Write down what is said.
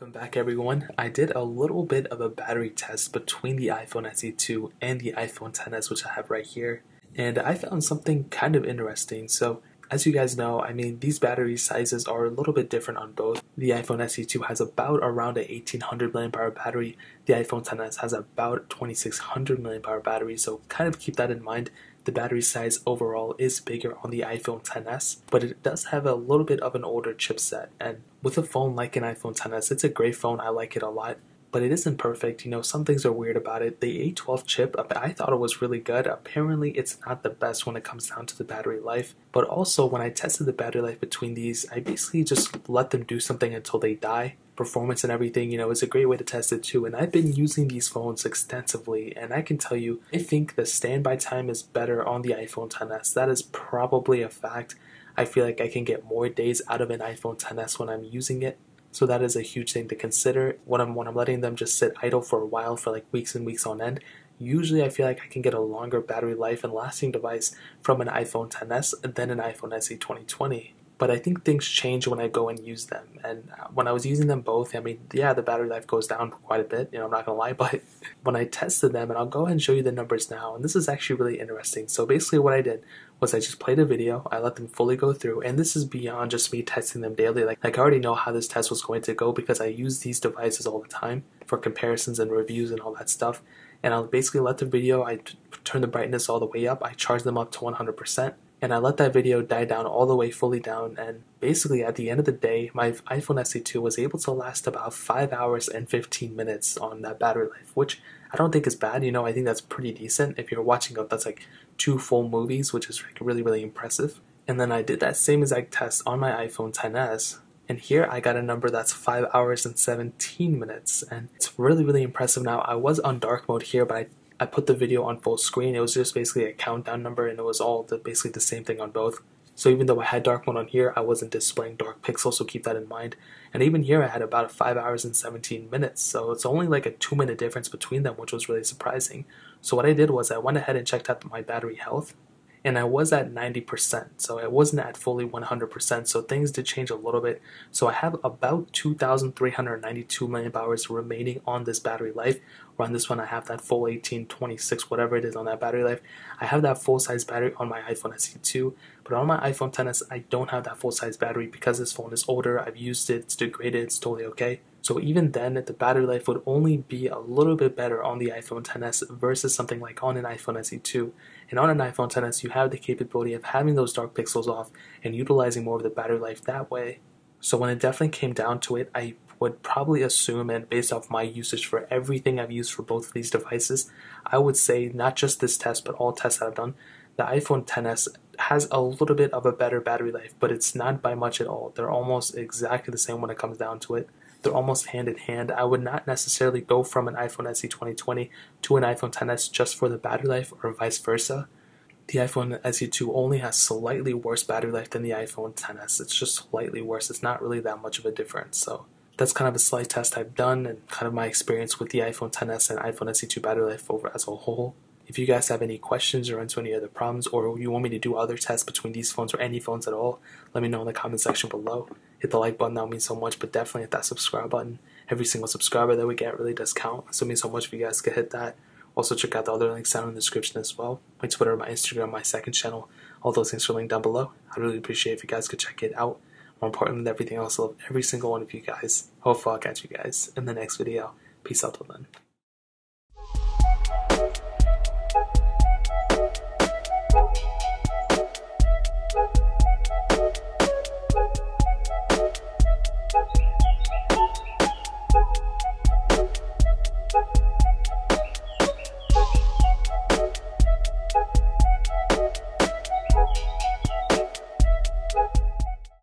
Welcome back everyone. I did a little bit of a battery test between the iPhone SE 2 and the iPhone XS, which I have right here, and I found something kind of interesting. So as you guys know, these battery sizes are a little bit different on both. The iPhone SE 2 has about around a 1800 mAh battery. The iPhone XS has about 2600 mAh battery, so kind of keep that in mind. The battery size overall is bigger on the iPhone XS, but it does have a little bit of an older chipset. And with a phone like an iPhone XS, it's a great phone. I like it a lot, but it isn't perfect. Some things are weird about it. The A12 chip, I thought it was really good. Apparently, it's not the best when it comes down to the battery life. But also, when I tested the battery life between these, I basically just let them do something until they die. Performance and everything, is a great way to test it too. And I've been using these phones extensively, and I can tell you, I think the standby time is better on the iPhone XS. That is probably a fact. I feel like I can get more days out of an iPhone XS when I'm using it. So that is a huge thing to consider when I'm letting them just sit idle for a while, for like weeks and weeks on end. Usually I feel like I can get a longer battery life and lasting device from an iPhone XS than an iPhone SE 2020. But I think things change when I go and use them. And when I was using them both, the battery life goes down quite a bit, I'm not gonna lie, but when I tested them, and I'll go ahead and show you the numbers now, and this is actually really interesting. So basically what I did was I just played a video, I let them fully go through, and this is beyond just me testing them daily. Like I already know how this test was going to go because I use these devices all the time for comparisons and reviews and all that stuff. And I'll basically let the video, I turn the brightness all the way up, I charge them up to 100%. And I let that video die down all the way fully down, and basically at the end of the day, my iPhone SE 2 was able to last about 5 hours and 15 minutes on that battery life, which I don't think is bad. I think that's pretty decent. If you're watching that's like 2 full movies, which is really, really impressive. And then I did that same exact test on my iPhone XS, and here I got a number that's 5 hours and 17 minutes, and it's really, really impressive. Now, I was on dark mode here, but I put the video on full screen. It was just basically a countdown number, and it was all basically the same thing on both. So even though I had dark mode on here, I wasn't displaying dark pixels, so keep that in mind. And even here I had about 5 hours and 17 minutes, so it's only like a 2-minute difference between them, which was really surprising. So what I did was I went ahead and checked out my battery health, and I was at 90%, so I wasn't at fully 100%, so things did change a little bit. So I have about 2,392 mAh remaining on this battery life, or on this one I have that full 1826, whatever it is on that battery life. I have that full-size battery on my iPhone SE 2, but on my iPhone XS I don't have that full-size battery because this phone is older, I've used it, it's degraded, it's totally okay. So even then, the battery life would only be a little bit better on the iPhone XS versus something like on an iPhone SE 2. And on an iPhone XS, you have the capability of having those dark pixels off and utilizing more of the battery life that way. So when it definitely came down to it, I would probably assume, and based off my usage for everything I've used for both of these devices, I would say not just this test, but all tests that I've done, the iPhone XS has a little bit of a better battery life, but it's not by much at all. They're almost exactly the same when it comes down to it. They're almost hand in hand. I would not necessarily go from an iPhone SE 2020 to an iPhone XS just for the battery life, or vice versa. The iPhone SE 2 only has slightly worse battery life than the iPhone XS. It's just slightly worse. It's not really that much of a difference. So that's kind of a slight test I've done, and kind of my experience with the iPhone XS and iPhone SE 2 battery life over as a whole. If you guys have any questions or into any other problems, or you want me to do other tests between these phones or any phones at all, let me know in the comment section below. Hit the like button, that would mean so much, but definitely hit that subscribe button. Every single subscriber that we get really does count, so it means so much if you guys could hit that. Also check out the other links down in the description as well. My Twitter, my Instagram, my second channel, all those things are linked down below. I'd really appreciate if you guys could check it out. More important than everything else, I love every single one of you guys. Hopefully I'll catch you guys in the next video. Peace out till then.